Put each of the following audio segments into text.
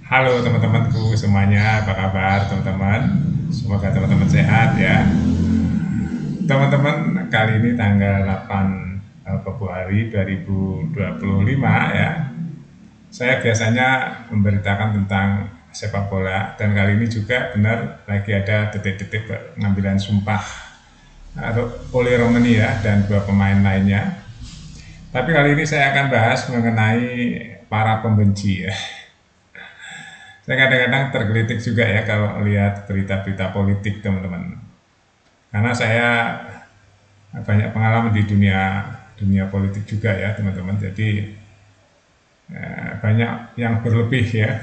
Halo teman-temanku semuanya, apa kabar teman-teman? Semoga teman-teman sehat ya. Teman-teman, kali ini tanggal 8 Februari 2025 ya. Saya biasanya memberitakan tentang sepak bola dan kali ini juga benar lagi ada detik-detik pengambilan sumpah oleh Romani ya dan dua pemain lainnya. Tapi kali ini saya akan bahas mengenai para pembenci ya. Saya kadang-kadang tergelitik juga ya kalau lihat berita-berita politik teman-teman. Karena saya banyak pengalaman di dunia dunia politik juga ya teman-teman. Jadi banyak yang berlebih ya.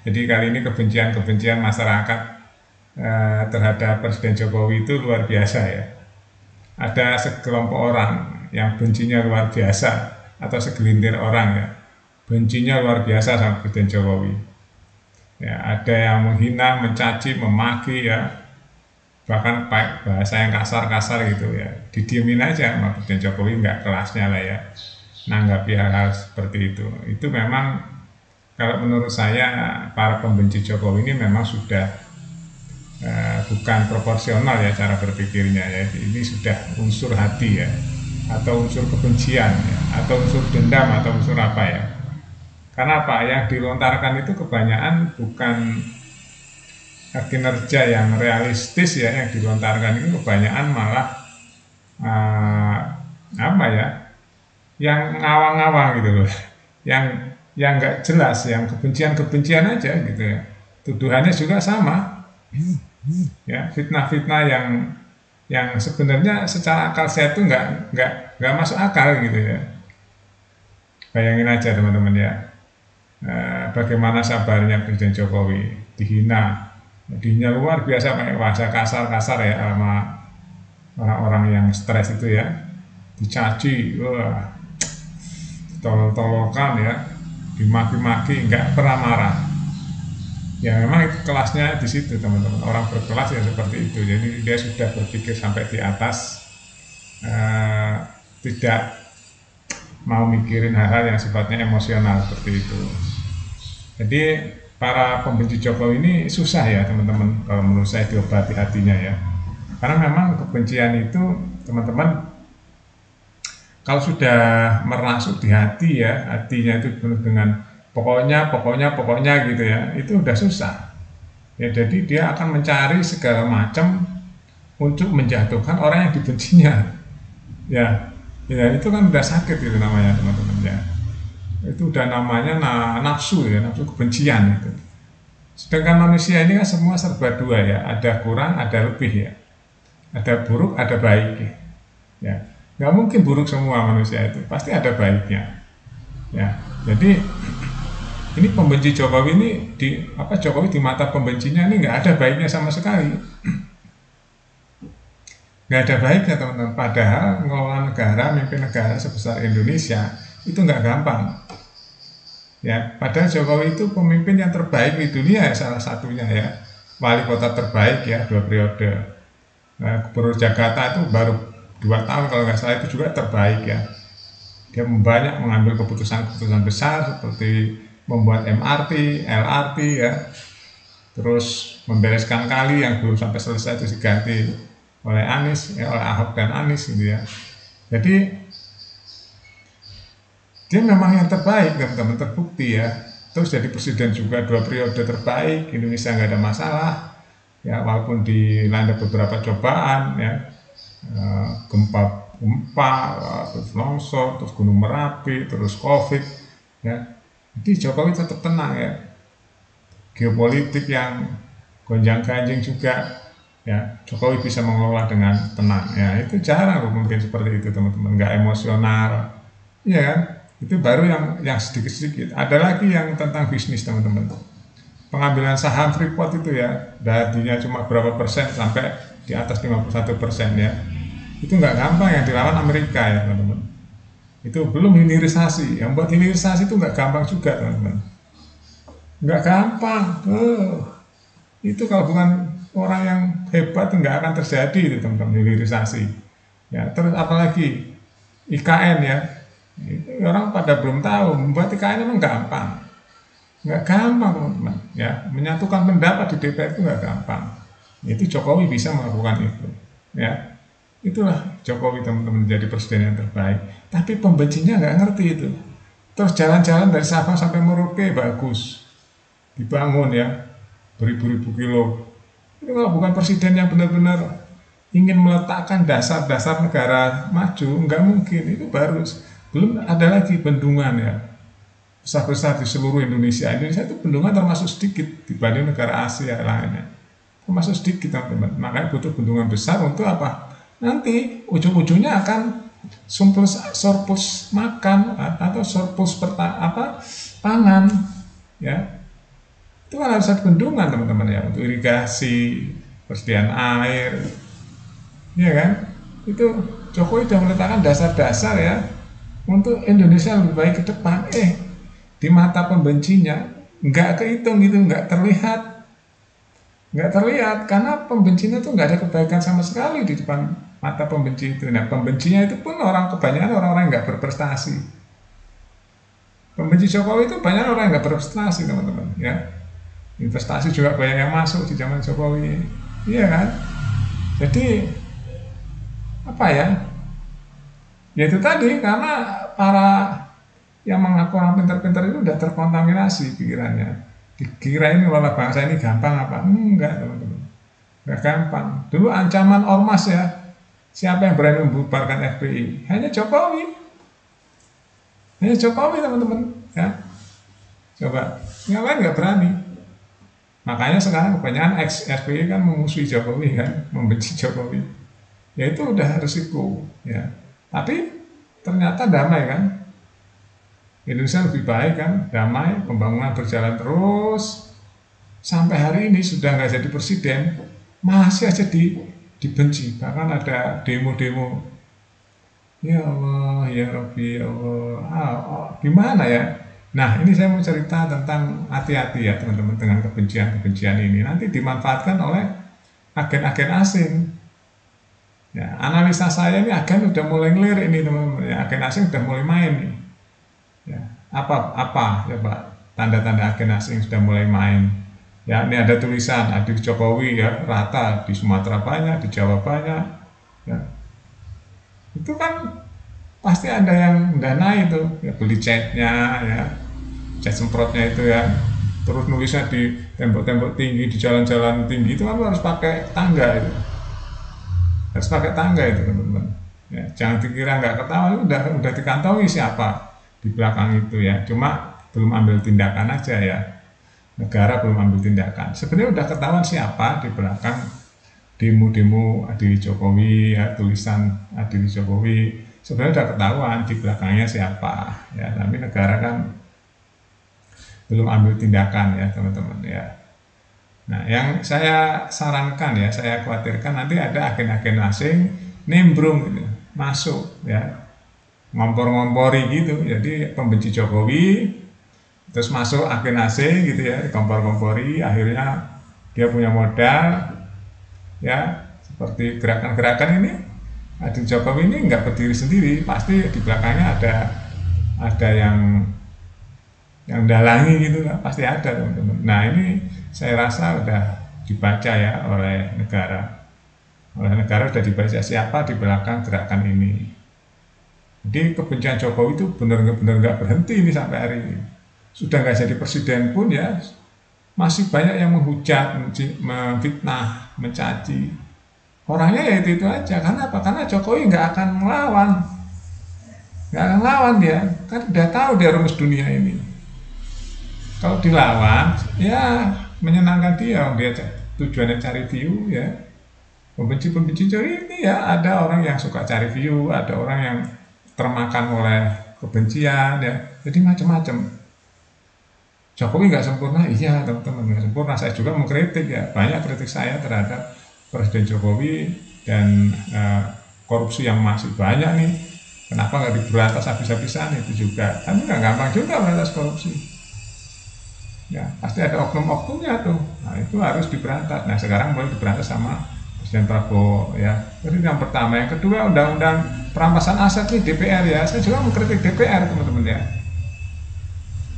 Jadi kali ini kebencian-kebencian masyarakat terhadap Presiden Jokowi itu luar biasa ya. Ada sekelompok orang yang bencinya luar biasa atau segelintir orang ya. Bencinya luar biasa sama Presiden Jokowi. Ya, ada yang menghina, mencaci, memaki ya, bahkan pakai bahasa yang kasar-kasar gitu ya. Didiemin aja sama Presiden Jokowi, nggak kelasnya lah ya nanggapi hal-hal seperti itu. Itu memang kalau menurut saya para pembenci Jokowi ini memang sudah bukan proporsional ya cara berpikirnya ya. Ini sudah unsur hati ya, atau unsur kebencian ya, atau unsur dendam atau unsur apa ya. Karena apa yang dilontarkan itu kebanyakan bukan kinerja yang realistis ya, yang dilontarkan itu kebanyakan malah uh, apa ya, yang ngawang-ngawang gitu loh, yang nggak jelas, yang kebencian-kebencian aja gitu ya. Tuduhannya juga sama ya, fitnah-fitnah yang sebenarnya secara akal sehat itu nggak masuk akal gitu ya. Bayangin aja teman-teman ya, bagaimana sabarnya Presiden Jokowi dihina, dihina luar biasa pakai bahasa kasar-kasar ya sama orang-orang yang stres itu ya, dicaci, wah, tolol-tolokan ya, dimaki-maki, nggak pernah marah. Ya memang itu kelasnya di situ teman-teman, orang berkelas ya seperti itu. Jadi dia sudah berpikir sampai di atas, eh, tidak mau mikirin hal-hal yang sifatnya emosional seperti itu. Jadi para pembenci Jokowi ini susah ya teman-teman kalau menurut saya diobati hatinya ya. Karena memang kebencian itu teman-teman kalau sudah merasuk di hati ya, hatinya itu penuh dengan pokoknya, pokoknya, pokoknya gitu ya, itu udah susah. Ya jadi dia akan mencari segala macam untuk menjatuhkan orang yang dibencinya. Ya, ya itu kan udah sakit itu namanya teman-teman ya. Itu udah namanya nafsu ya, nafsu kebencian itu. Sedangkan manusia ini kan semua serba dua ya, ada kurang, ada lebih ya, ada buruk, ada baik ya. Nggak mungkin buruk semua manusia itu, pasti ada baiknya ya. Jadi ini pembenci Jokowi ini di apa, Jokowi di mata pembencinya ini nggak ada baiknya sama sekali, nggak ada baiknya teman-teman. Padahal ngelola negara, mimpin negara sebesar Indonesia itu nggak gampang ya. Padahal Jokowi itu pemimpin yang terbaik di dunia ya, salah satunya ya, wali kota terbaik ya 2 periode. Nah, Gubernur Jakarta itu baru 2 tahun kalau nggak salah, itu juga terbaik ya. Dia banyak mengambil keputusan-keputusan besar seperti membuat MRT, LRT ya, terus membereskan kali yang belum sampai selesai itu diganti oleh Anies ya, oleh Ahok dan Anies gitu ya. Jadi dia memang yang terbaik teman-teman, terbukti ya. Terus jadi presiden juga 2 periode terbaik, Indonesia nggak ada masalah ya, walaupun dilanda beberapa cobaan ya, gempa, terus longsor, terus gunung Merapi, terus COVID ya. Jadi Jokowi tetap tenang ya. Geopolitik yang gonjang-ganjing juga ya, Jokowi bisa mengelola dengan tenang ya. Itu jarang loh mungkin seperti itu teman-teman, nggak emosional ya kan. Itu baru yang sedikit-sedikit. Ada lagi yang tentang bisnis teman-teman, pengambilan saham Freeport itu ya, dadinya cuma berapa persen sampai di atas 51% ya. Itu nggak gampang, yang dilawan Amerika ya teman-teman. Itu belum hilirisasi, yang buat hilirisasi itu nggak gampang juga teman-teman, nggak gampang. Itu kalau bukan orang yang hebat nggak akan terjadi itu teman-teman, hilirisasi ya. Terus apalagi IKN ya, orang pada belum tahu, membuat IKN memang gampang Nggak gampang teman-teman, ya menyatukan pendapat di DPR itu nggak gampang. Itu Jokowi bisa melakukan itu, ya itulah Jokowi teman-teman, jadi presiden yang terbaik. Tapi pembencinya nggak ngerti itu. Terus jalan-jalan dari Sabang sampai Merauke bagus, dibangun ya beribu-ribu kilo. Itu kalau bukan presiden yang benar-benar ingin meletakkan dasar-dasar negara maju, nggak mungkin. Itu baru, belum ada lagi bendungan ya besar-besar di seluruh Indonesia. Indonesia itu bendungan termasuk sedikit dibanding negara Asia lainnya, termasuk sedikit teman-teman. Makanya butuh bendungan besar untuk apa? Nanti ujung-ujungnya akan surplus makan atau surplus pangan, ya. Itu kan harus ada bendungan teman-teman ya, untuk irigasi, persediaan air, ya kan? Itu Jokowi sudah meletakkan dasar-dasar ya untuk Indonesia lebih baik ke depan. Di mata pembencinya nggak kehitung itu, nggak terlihat karena pembencinya tuh nggak ada kebaikan sama sekali di depan mata pembenci itu. Nah, pembencinya itu pun kebanyakan orang-orang yang nggak berprestasi. Pembenci Jokowi itu banyak orang yang nggak berprestasi teman-teman ya. Investasi juga banyak yang masuk di zaman Jokowi, iya kan? Jadi apa ya? Ya itu tadi, karena para yang mengaku orang pintar-pintar itu udah terkontaminasi pikirannya. Dikira ini olah bangsa ini gampang apa? Enggak teman-teman, enggak gampang. Dulu ancaman ormas ya, siapa yang berani membubarkan FPI? Hanya Jokowi teman-teman ya. Coba, yang lain nggak berani. Makanya sekarang kebanyakan ex-FPI kan memusuhi Jokowi kan, membenci Jokowi. Ya itu udah resiko ya. Tapi ternyata damai kan. Indonesia lebih baik kan, damai, pembangunan berjalan terus. Sampai hari ini sudah nggak jadi presiden, masih aja dibenci. Bahkan ada demo-demo. Ya Allah, ya Rabbi, ya Allah. Gimana ya? Nah, ini saya mau cerita tentang hati-hati ya teman-teman dengan kebencian-kebencian ini. Nanti dimanfaatkan oleh agen-agen asing. Ya, analisa saya ini agen udah mulai ngelirik ini teman-teman. Ya, agen asing udah mulai main nih. Ya, apa ya Pak? Tanda-tanda agen asing sudah mulai main. Ya, ini ada tulisan adik Jokowi ya, rata di Sumatera banyak, di Jawa banyak. Ya. Itu kan pasti ada yang danai itu, ya beli catnya ya. Cat semprotnya itu ya, terus nulisnya di tembok-tembok tinggi, di jalan-jalan tinggi itu kan harus pakai tangga itu, teman-teman ya. Jangan dikira nggak ketahuan, udah dikantongi siapa di belakang itu ya, cuma belum ambil tindakan aja ya, negara belum ambil tindakan. Sebenarnya udah ketahuan siapa di belakang demo-demo adili Jokowi ya, tulisan adili Jokowi, sebenarnya udah ketahuan di belakangnya siapa ya, tapi negara kan belum ambil tindakan ya teman-teman ya. Nah, yang saya sarankan ya, saya khawatirkan nanti ada agen-agen asing nimbrung gitu, masuk ya, ngompor-ngompori gitu. Jadi pembenci Jokowi terus masuk agen asing gitu ya, kompor-kompori, akhirnya dia punya modal ya, seperti gerakan-gerakan ini. Adil Jokowi ini nggak berdiri sendiri, pasti di belakangnya ada yang dalangi gitu, pasti ada teman-teman. Nah, ini saya rasa udah dibaca ya oleh negara. Sudah dibaca siapa di belakang gerakan ini. Jadi kebencian Jokowi itu benar-benar nggak berhenti ini sampai hari ini. Sudah nggak jadi presiden pun ya, masih banyak yang menghujat, memfitnah, mencaci. Orangnya ya itu aja. Karena apa? Karena Jokowi nggak akan melawan dia. Kan udah tahu dia rumus dunia ini. Kalau dilawan, ya menyenangkan dia tujuannya cari view ya. Pembenci ini ya, ada orang yang suka cari view, ada orang yang termakan oleh kebencian ya. Jadi macam-macam. Jokowi nggak sempurna, iya teman-teman, nggak sempurna. Saya juga mengkritik ya, banyak kritik saya terhadap Presiden Jokowi dan korupsi yang masih banyak nih. Kenapa nggak diberantas habis-habisan itu juga? Tapi nggak gampang juga berantas korupsi. Ya, pasti ada oknum-oknumnya tuh. Nah, itu harus diberantas. Nah, sekarang mulai diberantas sama Presiden Prabowo ya. Jadi yang pertama, yang kedua undang-undang perampasan aset nih DPR ya. Saya juga mengkritik DPR teman-teman ya.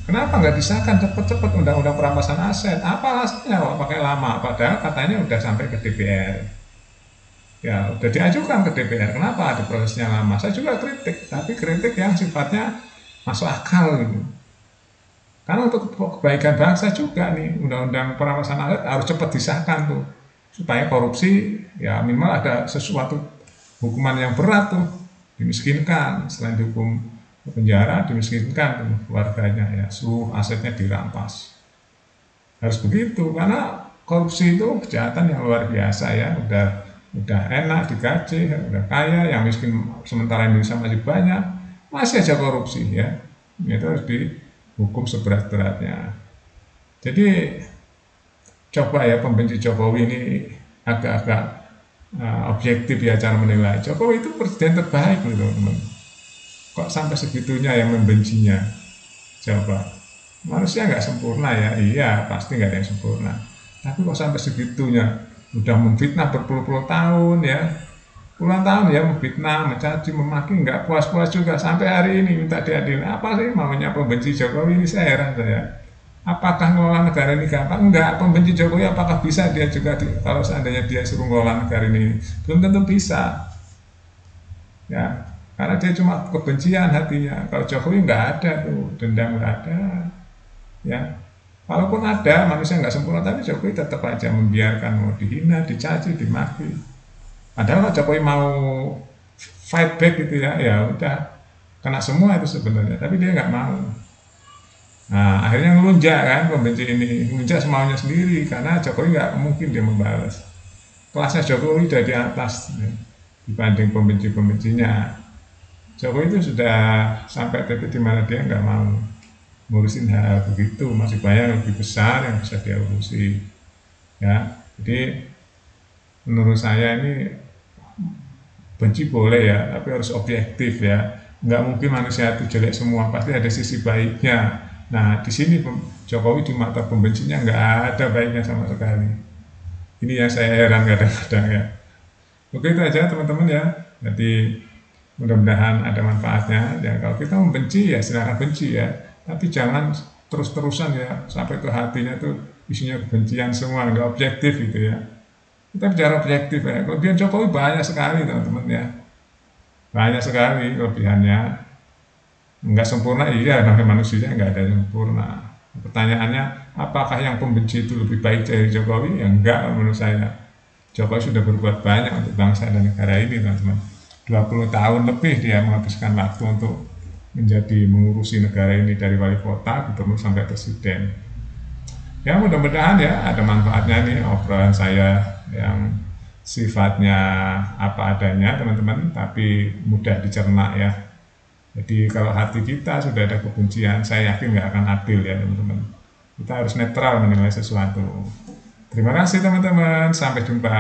Kenapa nggak disahkan cepet-cepet undang-undang perampasan aset? Apa alasannya kok pakai lama? Padahal katanya udah sampai ke DPR. Ya, udah diajukan ke DPR. Kenapa ada prosesnya lama? Saya juga kritik, tapi kritik yang sifatnya masuk akal gitu. Karena untuk kebaikan bangsa juga nih, undang-undang perampasan aset harus cepat disahkan tuh. Supaya korupsi, ya minimal ada sesuatu hukuman yang berat tuh. Dimiskinkan, selain dihukum penjara, dimiskinkan tuh keluarganya, ya seluruh asetnya dirampas. Harus begitu, karena korupsi itu kejahatan yang luar biasa ya. Udah enak digaji, udah kaya, yang miskin sementara Indonesia masih banyak, masih aja korupsi ya. Itu harus dihukum seberat-beratnya. Jadi coba ya pembenci Jokowi ini agak-agak objektif ya cara menilai. Jokowi itu presiden terbaik loh teman-teman. Kok sampai segitunya yang membencinya? Coba. Manusia nggak sempurna ya, iya pasti nggak ada yang sempurna. Tapi kok sampai segitunya? Udah memfitnah berpuluh-puluh tahun ya, puluhan tahun ya memfitnah, mencaci, memaki, nggak puas-puas juga sampai hari ini minta diadili. Apa sih maunya pembenci Jokowi ini? Saya heran saya. Apakah ngelola negara ini gampang? Enggak. Pembenci Jokowi apakah bisa dia juga kalau seandainya dia suruh ngelola negara ini? Belum tentu bisa. Ya, karena dia cuma kebencian hatinya. Kalau Jokowi nggak ada tuh, dendam nggak ada. Ya, walaupun ada manusia nggak sempurna, tapi Jokowi tetap aja membiarkan mau dihina, dicaci, dimaki. Padahal kalau Jokowi mau fight back gitu ya, ya udah kena semua itu sebenarnya. Tapi dia nggak mau. Nah, akhirnya ngelunjak kan pembenci ini, ngelunjak semaunya sendiri karena Jokowi nggak mungkin dia membalas. Kelasnya Jokowi udah di atas ya, dibanding pembenci-pembencinya. Jokowi itu sudah sampai titik di mana dia nggak mau ngurusin hal begitu, masih banyak yang lebih besar yang bisa dia urusi. Ya, jadi menurut saya ini benci boleh ya, tapi harus objektif ya. Nggak mungkin manusia itu jelek semua, pasti ada sisi baiknya. Nah, di sini Jokowi di mata pembencinya nggak ada baiknya sama sekali. Ini yang saya heran kadang-kadang ya. Oke itu aja teman-teman ya. Jadi mudah-mudahan ada manfaatnya. Ya kalau kita membenci ya silakan benci ya. Tapi jangan terus-terusan ya sampai ke hatinya tuh isinya kebencian semua, nggak objektif gitu ya. Kita bicara objektif ya. Kelebihan Jokowi banyak sekali teman-teman ya. Banyak sekali kelebihannya. Nggak sempurna, iya namanya manusia nggak ada yang sempurna. Pertanyaannya, apakah yang pembenci itu lebih baik dari Jokowi? Ya enggak menurut saya. Jokowi sudah berbuat banyak untuk bangsa dan negara ini teman-teman. 20 tahun lebih dia menghabiskan waktu untuk menjadi mengurusi negara ini dari wali kota, gubernur sampai presiden. Ya mudah-mudahan ya ada manfaatnya nih obrolan saya yang sifatnya apa adanya teman-teman, tapi mudah dicerna ya. Jadi kalau hati kita sudah ada kebencian, saya yakin nggak akan adil ya teman-teman. Kita harus netral menilai sesuatu. Terima kasih teman-teman, sampai jumpa.